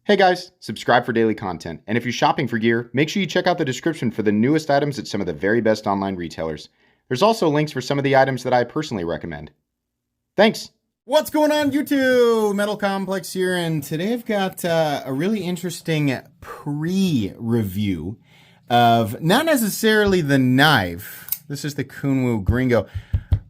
Hey guys, subscribe for daily content. And if you're shopping for gear, make sure you check out the description for the newest items at some of the very best online retailers. There's also links for some of the items that I personally recommend. Thanks. What's going on, YouTube? Metal Complex here, and today I've got a really interesting pre-review of not necessarily the knife. This is the Kunwu Gringo,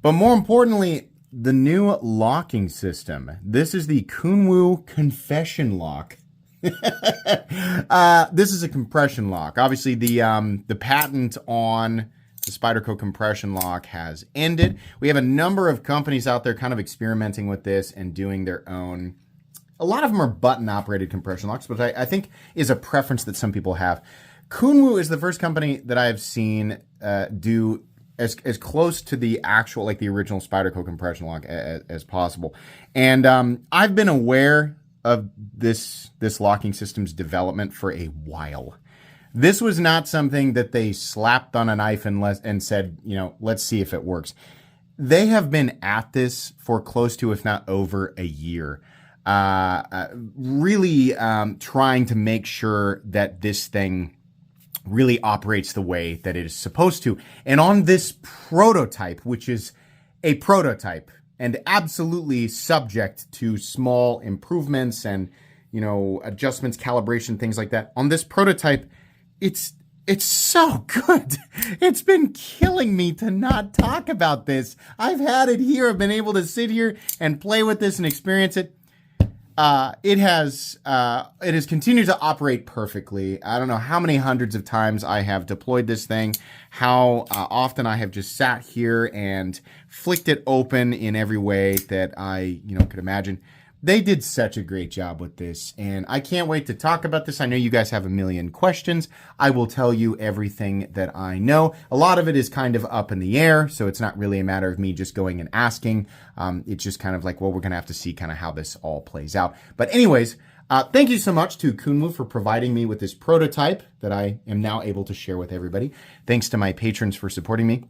but more importantly, the new locking system. This is the Kunwu Confession Lock. This is a compression lock. Obviously, the patent on the Spyderco compression lock has ended. We have a number of companies out there kind of experimenting with this and doing their own. A lot of them are button-operated compression locks, which I think is a preference that some people have. Kunwu is the first company that I've seen do as close to the actual, like the original Spyderco compression lock as possible. And I've been aware of this locking system's development for a while. This was not something that they slapped on a knife and said, you know, let's see if it works. They have been at this for close to, if not over a year, really trying to make sure that this thing really operates the way that it is supposed to. And on this prototype, which is a prototype and absolutely subject to small improvements and, you know, adjustments, calibration, things like that, on this prototype, it's so good. It's been killing me to not talk about this. I've had it here. I've been able to sit here and play with this and experience it. It has continued to operate perfectly. I don't know how many hundreds of times I have deployed this thing, how often I have just sat here and flicked it open in every way that I, could imagine. They did such a great job with this, and I can't wait to talk about this. I know you guys have a million questions. I will tell you everything that I know. A lot of it is kind of up in the air, so it's not really a matter of me just going and asking. It's just kind of like, well, we're going to have to see kind of how this all plays out. But anyways, thank you so much to Kunwu for providing me with this prototype that I am now able to share with everybody. Thanks to my patrons for supporting me.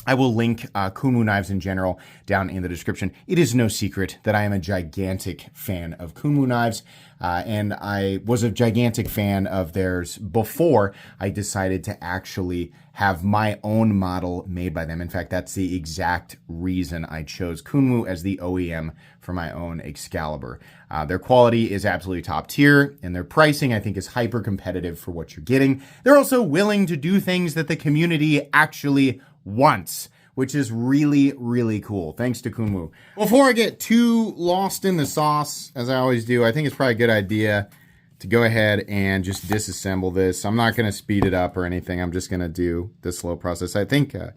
I will link Kunwu knives in general down in the description. It is no secret that I am a gigantic fan of Kunwu knives, and I was a gigantic fan of theirs before I decided to actually have my own model made by them. In fact, that's the exact reason I chose Kunwu as the OEM for my own Excalibur. Their quality is absolutely top tier, and their pricing, I think, is hyper competitive for what you're getting. They're also willing to do things that the community actually wants, which is really, really cool. Thanks to Kunwu. Before I get too lost in the sauce, as I always do, I think it's probably a good idea to go ahead and just disassemble this. I'm not going to speed it up or anything. I'm just going to do the slow process. I think, a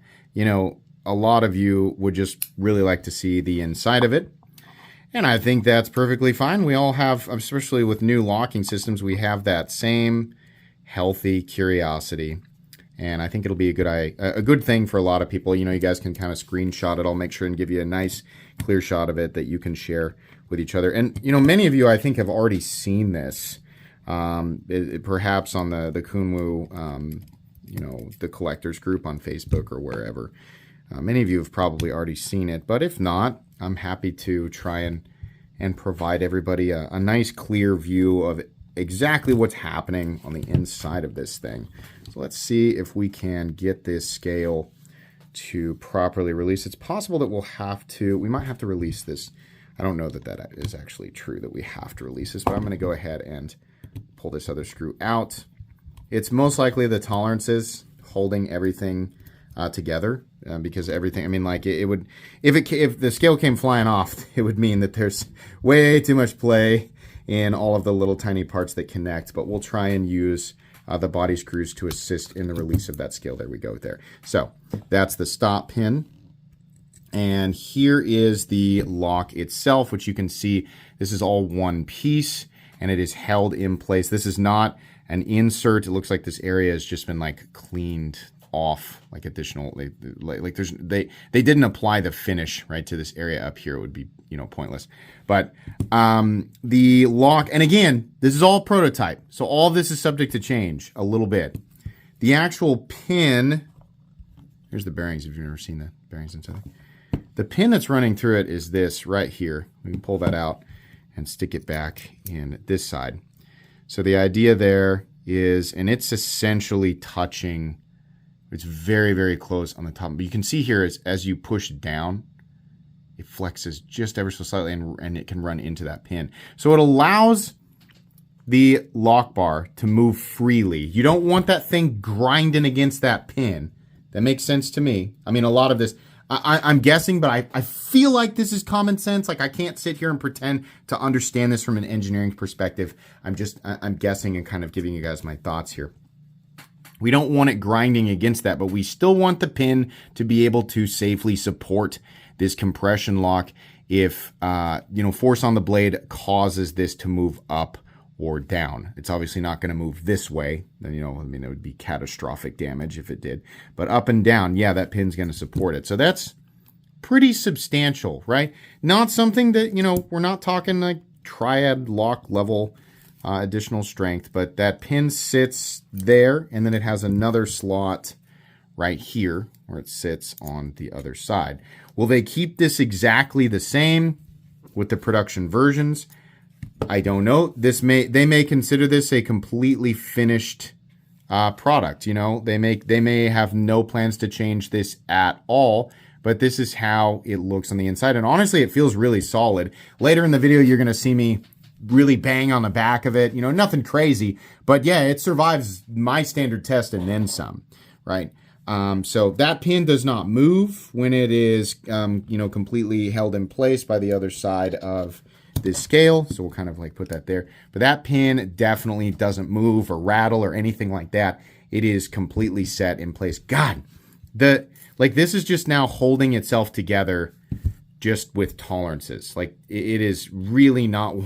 lot of you would just really like to see the inside of it. And I think that's perfectly fine. We all have, especially with new locking systems, we have that same healthy curiosity. And I think it'll be a good thing for a lot of people. You guys can kind of screenshot it. I'll make sure and give you a nice clear shot of it that you can share with each other. And, many of you, I think, have already seen this, perhaps on the Kunwu, the collectors group on Facebook or wherever. Many of you have probably already seen it. But if not, I'm happy to try and provide everybody a nice clear view of exactly what's happening on the inside of this thing. So let's see if we can get this scale to properly release. It's possible that we might have to release this. I don't know that is actually true, that we have to release this, but I'm going to go ahead and pull this other screw out. It's most likely the tolerances holding everything together, because everything, it would, if the scale came flying off, it would mean that there's way too much play in all of the little tiny parts that connect, but we'll try and use the body screws to assist in the release of that scale. There we go there. So that's the stop pin. And here is the lock itself, which you can see this is all one piece and it is held in place. This is not an insert. It looks like this area has just been like cleaned off, like additional, they didn't apply the finish right to this area up here. It would be pointless. But the lock, and again, this is all prototype, so all this is subject to change a little bit. The actual pin, here's the bearings if you've never seen the bearings inside. The pin that's running through it is this right here. We can pull that out and stick it back in this side. So the idea there is, and it's essentially touching, it's very, very close on the top. But you can see here as you push down, it flexes just ever so slightly and it can run into that pin. So it allows the lock bar to move freely. You don't want that thing grinding against that pin. That makes sense to me. I mean, a lot of this, I'm guessing, but I feel like this is common sense. Like I can't sit here and pretend to understand this from an engineering perspective. I'm guessing and kind of giving you guys my thoughts here. We don't want it grinding against that, but we still want the pin to be able to safely support this compression lock if, force on the blade causes this to move up or down. It's obviously not going to move this way. Then, it would be catastrophic damage if it did. But up and down, yeah, that pin's going to support it. So that's pretty substantial, right? Not something that, we're not talking like triad lock level additional strength, but that pin sits there, and then it has another slot right here where it sits on the other side. Will they keep this exactly the same with the production versions? I don't know. They may consider this a completely finished product. They may have no plans to change this at all, but this is how it looks on the inside. And honestly, it feels really solid. Later in the video, you're going to see me really bang on the back of it. Nothing crazy, but yeah, it survives my standard test and then some, right? So that pin does not move when it is, completely held in place by the other side of this scale. So we'll kind of like put that there. But that pin definitely doesn't move or rattle or anything like that. It is completely set in place. God, this is just now holding itself together just with tolerances. Like it is really not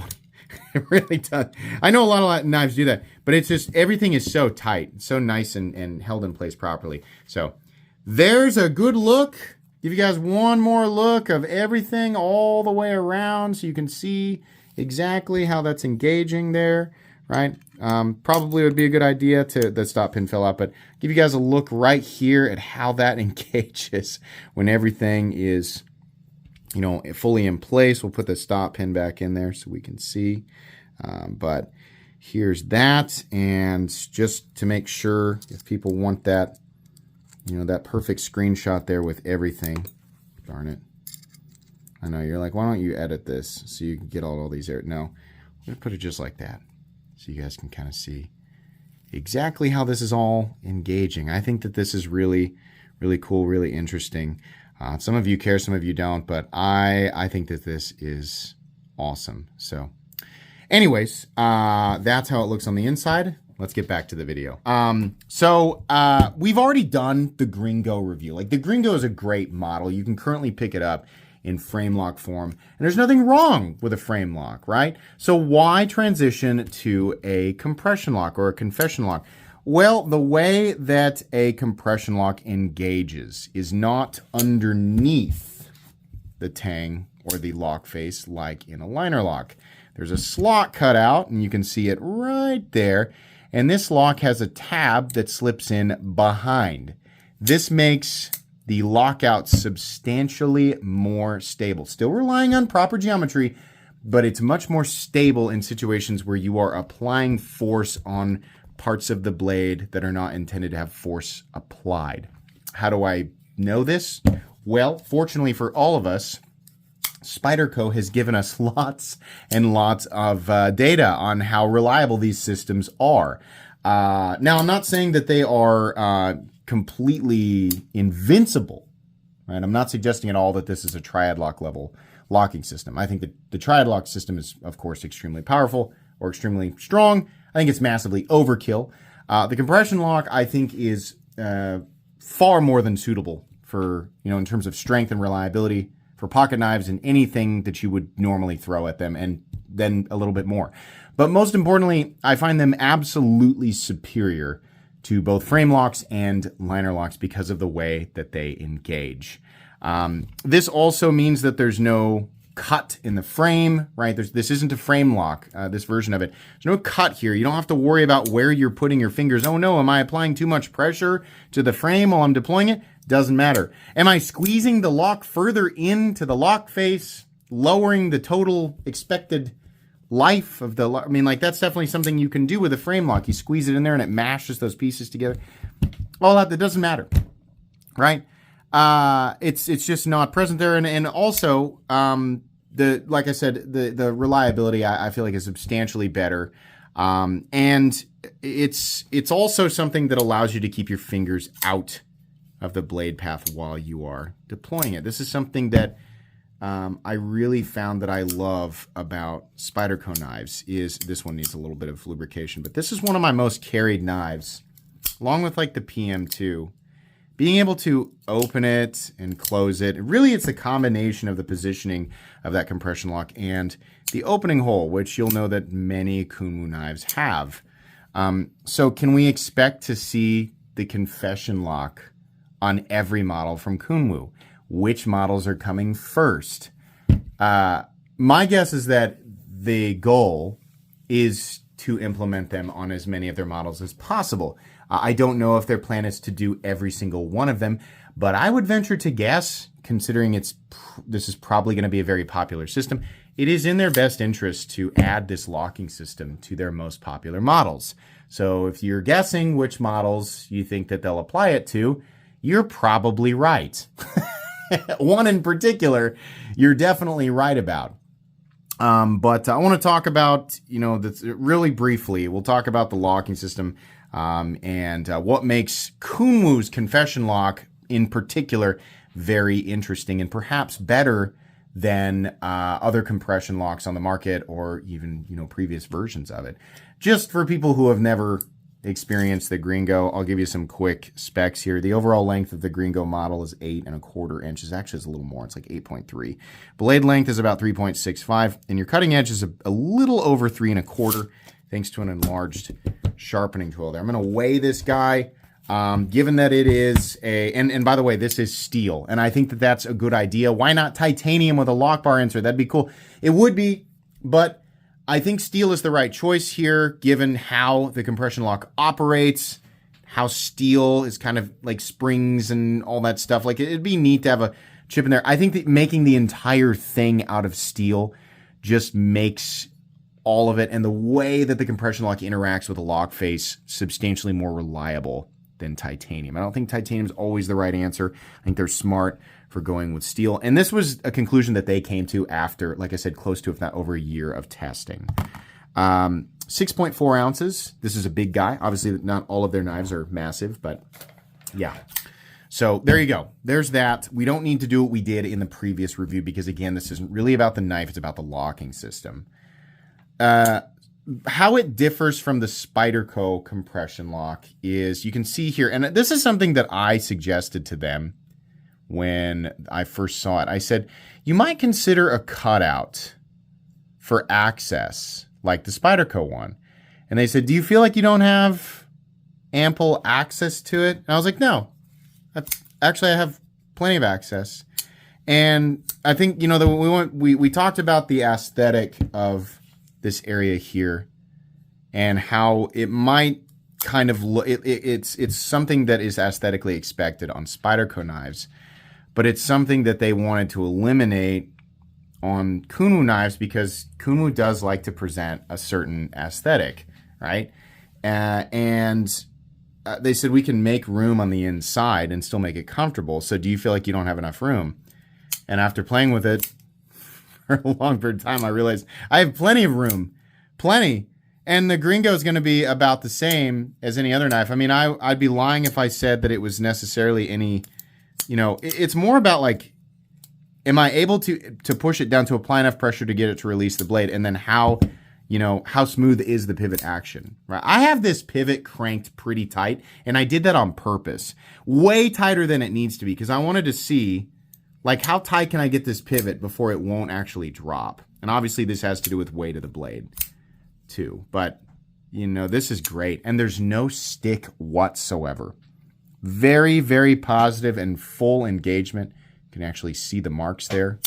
it really does. I know a lot of knives do that, but it's just everything is so tight, so nice and held in place properly. So there's a good look. Give you guys one more look of everything all the way around so you can see exactly how that's engaging there, right? Probably would be a good idea the stop pin fell out, but give you guys a look right here at how that engages when everything is, fully in place. We'll put the stop pin back in there so we can see. But here's that, and just to make sure if people want that, that perfect screenshot there with everything. Darn it. I know, you're like, why don't you edit this so you can get all these there? No, I'm going to put it just like that so you guys can kind of see exactly how this is all engaging. I think that this is really, really cool, really interesting. Some of you care, some of you don't, but I think that this is awesome. So anyways, that's how it looks on the inside. Let's get back to the video. We've already done the Gringo review. Like the Gringo is a great model. You can currently pick it up in frame lock form, and there's nothing wrong with a frame lock, right? So why transition to a compression lock or a confession lock? Well, the way that a compression lock engages is not underneath the tang or the lock face like in a liner lock. There's a slot cut out, and you can see it right there. And this lock has a tab that slips in behind. This makes the lockout substantially more stable. Still relying on proper geometry, but it's much more stable in situations where you are applying force on parts of the blade that are not intended to have force applied. How do I know this? Well, fortunately for all of us, Spyderco has given us lots and lots of data on how reliable these systems are. Now, I'm not saying that they are completely invincible, right? I'm not suggesting at all that this is a triad lock level locking system. I think that the triad lock system is, of course, extremely powerful or extremely strong. I think it's massively overkill. The compression lock, I think, is far more than suitable for, in terms of strength and reliability for pocket knives and anything that you would normally throw at them, and then a little bit more. But most importantly, I find them absolutely superior to both frame locks and liner locks because of the way that they engage. This also means that there's no cut in the frame, right? This isn't a frame lock, this version of it. There's no cut here. You don't have to worry about where you're putting your fingers. Oh no, am I applying too much pressure to the frame while I'm deploying it? Doesn't matter. Am I squeezing the lock further into the lock face, lowering the total expected life of the, I mean, like that's definitely something you can do with a frame lock. You squeeze it in there and it mashes those pieces together. All that doesn't matter, right? It's just not present there. And also, like I said, the reliability I feel like is substantially better. And it's also something that allows you to keep your fingers out of the blade path while you are deploying it. This is something that I really found that I love about Spyderco knives. Is this one needs a little bit of lubrication, but this is one of my most carried knives, along with like the PM2. Being able to open it and close it, really it's a combination of the positioning of that compression lock and the opening hole, which you'll know that many Kunwu knives have. So can we expect to see the Confession Lock on every model from Kunwu? Which models are coming first? My guess is that the goal is to implement them on as many of their models as possible. I don't know if their plan is to do every single one of them, but I would venture to guess, considering this is probably going to be a very popular system, it is in their best interest to add this locking system to their most popular models. So if you're guessing which models you think that they'll apply it to, you're probably right. One in particular, you're definitely right about. But I want to talk about, this really briefly. We'll talk about the locking system and what makes Kunwu's Confession Lock in particular very interesting and perhaps better than other compression locks on the market or even, previous versions of it. Just for people who have never experienced the Gringo, I'll give you some quick specs here. The overall length of the Gringo model is 8¼ inches. Actually, it's a little more. It's like 8.3. Blade length is about 3.65, and your cutting edge is a little over 3¼ thanks to an enlarged sharpening tool there. I'm going to weigh this guy, given that it is and by the way, this is steel, and I think that that's a good idea. Why not titanium with a lock bar insert? That'd be cool. It would be, but I think steel is the right choice here, given how the compression lock operates, how steel is kind of like springs and all that stuff. Like, it'd be neat to have a chip in there. I think that making the entire thing out of steel just makes all of it and the way that the compression lock interacts with the lock face substantially more reliable than titanium. I don't think titanium is always the right answer. I think they're smart for going with steel. And this was a conclusion that they came to after, like I said, close to, if not over a year of testing. 6.4 ounces. This is a big guy. Obviously, not all of their knives are massive, but yeah. So there you go. There's that. We don't need to do what we did in the previous review because, again, this isn't really about the knife. It's about the locking system. How it differs from the Spyderco compression lock is, you can see here, and this is something that I suggested to them when I first saw it. I said, you might consider a cutout for access, like the Spyderco one. And they said, do you feel like you don't have ample access to it? And I was like, no. Actually, I have plenty of access. And I think, we talked about the aesthetic of this area here and how it might kind of look, it's something that is aesthetically expected on Spyderco knives, but it's something that they wanted to eliminate on Kunwu knives because Kunwu does like to present a certain aesthetic, right? And they said we can make room on the inside and still make it comfortable. So do you feel like you don't have enough room? And after playing with it for a long period of time, I realized I have plenty of room. Plenty. And the Gringo is going to be about the same as any other knife. I mean, I'd be lying if I said that it was necessarily any, it's more about like, am I able to push it down to apply enough pressure to get it to release the blade? And then how smooth is the pivot action, right? I have this pivot cranked pretty tight, and I did that on purpose. Way tighter than it needs to be, because I wanted to see, like, how tight can I get this pivot before it won't actually drop? And obviously this has to do with weight of the blade too. But, this is great. And there's no stick whatsoever. Very, very positive and full engagement. You can actually see the marks there.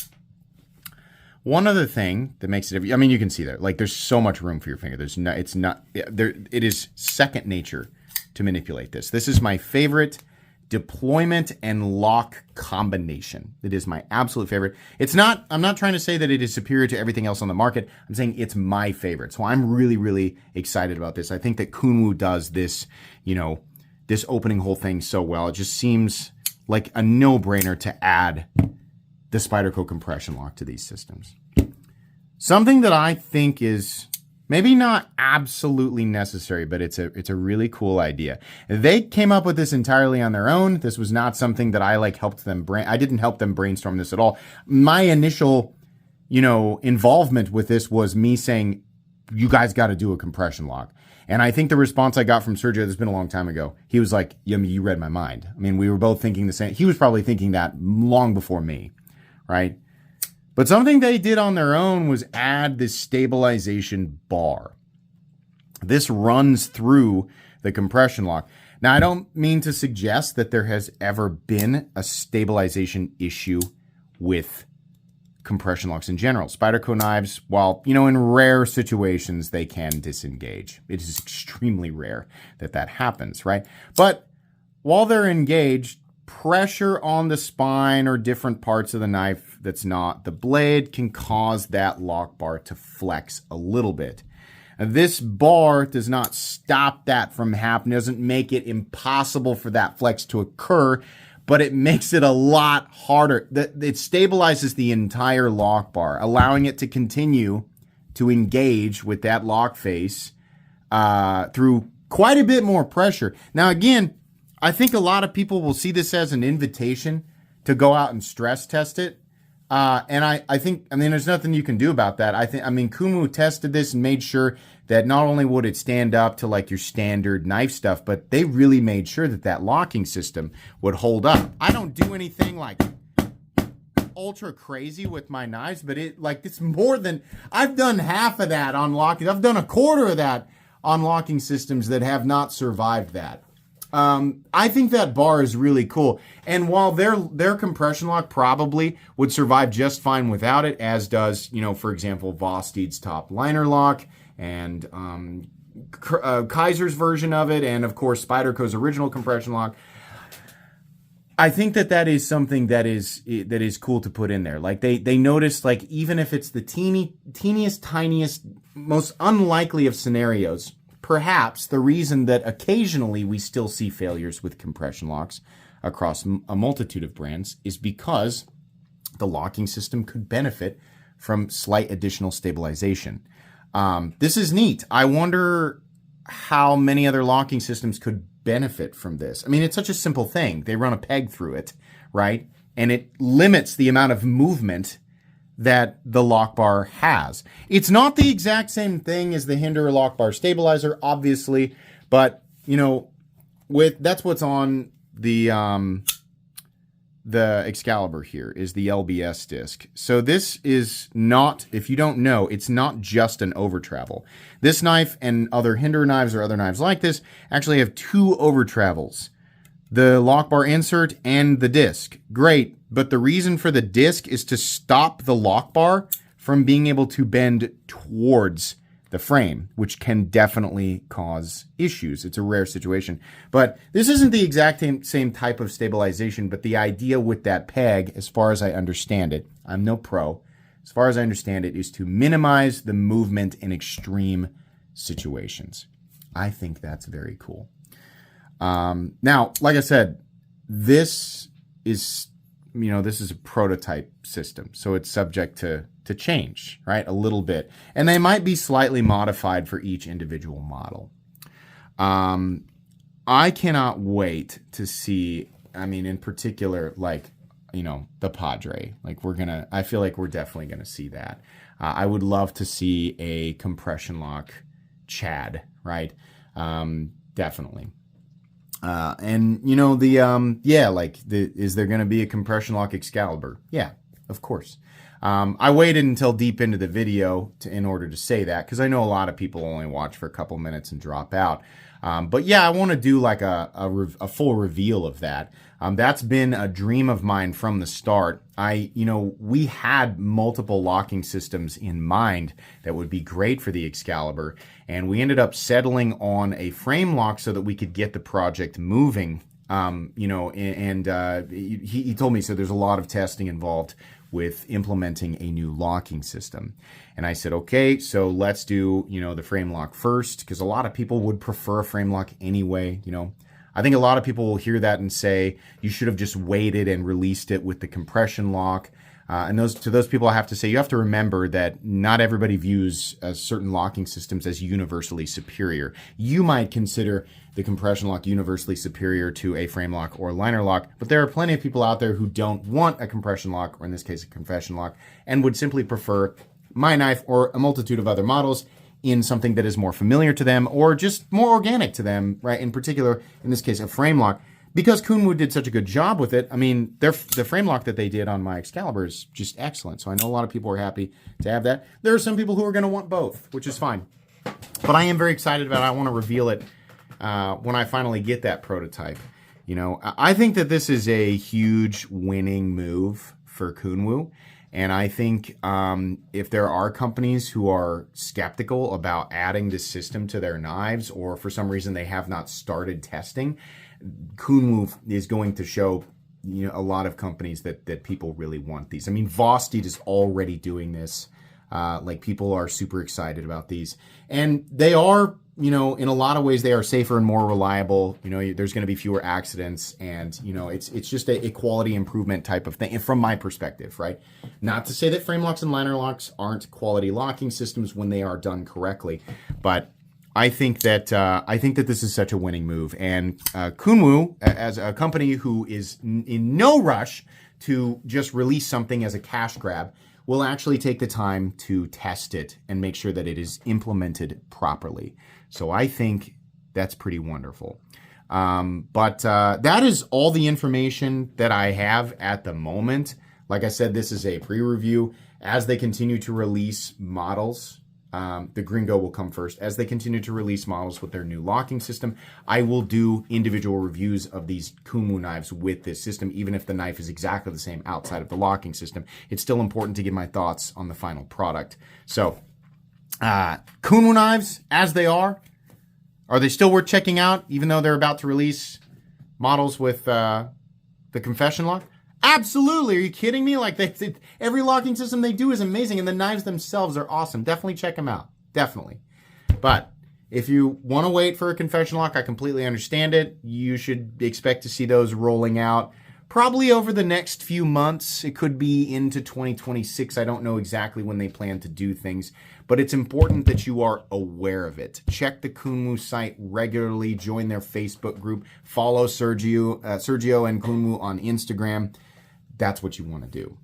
One other thing that makes it, you can see there, like, there's so much room for your finger. It is second nature to manipulate this. This is my favorite deployment and lock combination. It is my absolute favorite. I'm not trying to say that it is superior to everything else on the market. I'm saying it's my favorite. So I'm really, really excited about this. I think that Kunwu does this, this opening whole thing so well. It just seems like a no-brainer to add the Spyderco compression lock to these systems. Something that I think is maybe not absolutely necessary, but it's a really cool idea. They came up with this entirely on their own. This was not something that I helped them I didn't help them brainstorm this at all. My initial, involvement with this was me saying, you guys got to do a compression lock. And I think the response I got from Sergio, this been a long time ago, he was like, Yummy, you read my mind. I mean, we were both thinking the same. He was probably thinking that long before me, right? But something they did on their own was add this stabilization bar. This runs through the compression lock. Now, I don't mean to suggest that there has ever been a stabilization issue with compression locks in general. Spyderco knives, while, in rare situations, they can disengage. It is extremely rare that happens, right? But while they're engaged, pressure on the spine or different parts of the knife that's not the blade can cause that lock bar to flex a little bit. Now, this bar does not stop that from happening, doesn't make it impossible for that flex to occur, but it makes it a lot harder. It stabilizes the entire lock bar, allowing it to continue to engage with that lock face through quite a bit more pressure. Now, again, I think a lot of people will see this as an invitation to go out and stress test it. And I think, there's nothing you can do about that. Kunwu tested this and made sure that not only would it stand up to your standard knife stuff, but they really made sure that locking system would hold up. I don't do anything ultra crazy with my knives, but it's more than, I've done half of that on locking. I've done a quarter of that on locking systems that have not survived that. I think that bar is really cool. And while their compression lock probably would survive just fine without it, as does, for example, Vosteed's top liner lock and Kaiser's version of it, and of course Spyderco's original compression lock, I think that is something that is cool to put in there. They noticed, even if it's the teeniest, tiniest, most unlikely of scenarios, perhaps the reason that occasionally we still see failures with compression locks across a multitude of brands is because the locking system could benefit from slight additional stabilization. This is neat. I wonder how many other locking systems could benefit from this. It's such a simple thing. They run a peg through it, right? And it limits the amount of movement that the lock bar has. It's not the exact same thing as the Hinder lock bar stabilizer, obviously, but that's what's on the Excalibur here is the LBS disc. So this is not, if you don't know, it's not just an over travel. This knife and other Hinder knives or other knives like this actually have two over travels. The lock bar insert and the disc. Great, but the reason for the disc is to stop the lock bar from being able to bend towards the frame, which can definitely cause issues. It's a rare situation. But this isn't the exact same type of stabilization, but the idea with that peg, as far as I understand it, I'm no pro, as far as I understand it, is to minimize the movement in extreme situations. I think that's very cool. Now, like I said, this is a prototype system, so it's subject to change, right? A little bit. And they might be slightly modified for each individual model. I cannot wait to see, in particular, the Padre. I feel like we're definitely going to see that. I would love to see a compression lock Chad, right? Definitely. Is there going to be a compression lock Excalibur? Yeah, of course. I waited until deep into the video in order to say that, because I know a lot of people only watch for a couple minutes and drop out. But yeah, I want to do a full reveal of that. That's been a dream of mine from the start. We had multiple locking systems in mind that would be great for the Excalibur, and we ended up settling on a frame lock so that we could get the project moving He told me, so there's a lot of testing involved with implementing a new locking system. And I said, okay, so let's do, the frame lock first, because a lot of people would prefer a frame lock anyway. I think a lot of people will hear that and say, you should have just waited and released it with the compression lock. And to those people, I have to say, you have to remember that not everybody views certain locking systems as universally superior. You might consider the compression lock universally superior to a frame lock or liner lock, but there are plenty of people out there who don't want a compression lock, or in this case, a confession lock, and would simply prefer my knife or a multitude of other models in something that is more familiar to them or just more organic to them, right? In particular, in this case, a frame lock. Because Kunwu did such a good job with it, I mean, the frame lock that they did on my Excalibur is just excellent. So I know a lot of people are happy to have that. There are some people who are going to want both, which is fine. But I am very excited about it. I want to reveal it when I finally get that prototype. I think that this is a huge winning move for Kunwu. And I think if there are companies who are skeptical about adding this system to their knives, or for some reason they have not started testing, Kunwu is going to show a lot of companies that people really want these. I mean, Vosteed is already doing this. People are super excited about these. And they are, in a lot of ways, they are safer and more reliable. There's going to be fewer accidents, and, it's just a quality improvement type of thing from my perspective, right? Not to say that frame locks and liner locks aren't quality locking systems when they are done correctly, but I think that this is such a winning move. And Kunwu, as a company who is in no rush to just release something as a cash grab, will actually take the time to test it and make sure that it is implemented properly. So I think that's pretty wonderful. But that is all the information that I have at the moment. Like I said, this is a pre-review. As they continue to release models, the Gringo will come first. As they continue to release models with their new locking system, I will do individual reviews of these Kunwu knives with this system, even if the knife is exactly the same outside of the locking system. It's still important to give my thoughts on the final product. So, Kunwu knives, as they are they still worth checking out, even though they're about to release models with the Confession Lock? Absolutely. Are you kidding me? Every locking system they do is amazing, and the knives themselves are awesome. Definitely check them out. Definitely. But if you want to wait for a confession lock, I completely understand it. You should expect to see those rolling out probably over the next few months. It could be into 2026. I don't know exactly when they plan to do things, but it's important that you are aware of it. Check the Kunwu site regularly. Join their Facebook group. Follow Sergio and Kunwu on Instagram. That's what you want to do.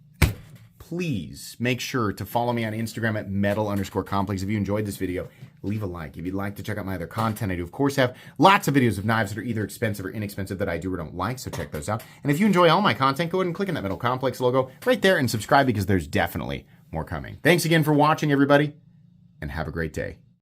Please make sure to follow me on Instagram at metal_complex. If you enjoyed this video, leave a like. If you'd like to check out my other content, I do, of course, have lots of videos of knives that are either expensive or inexpensive that I do or don't like, so check those out. And if you enjoy all my content, go ahead and click on that Metal Complex logo right there and subscribe, because there's definitely more coming. Thanks again for watching, everybody, and have a great day.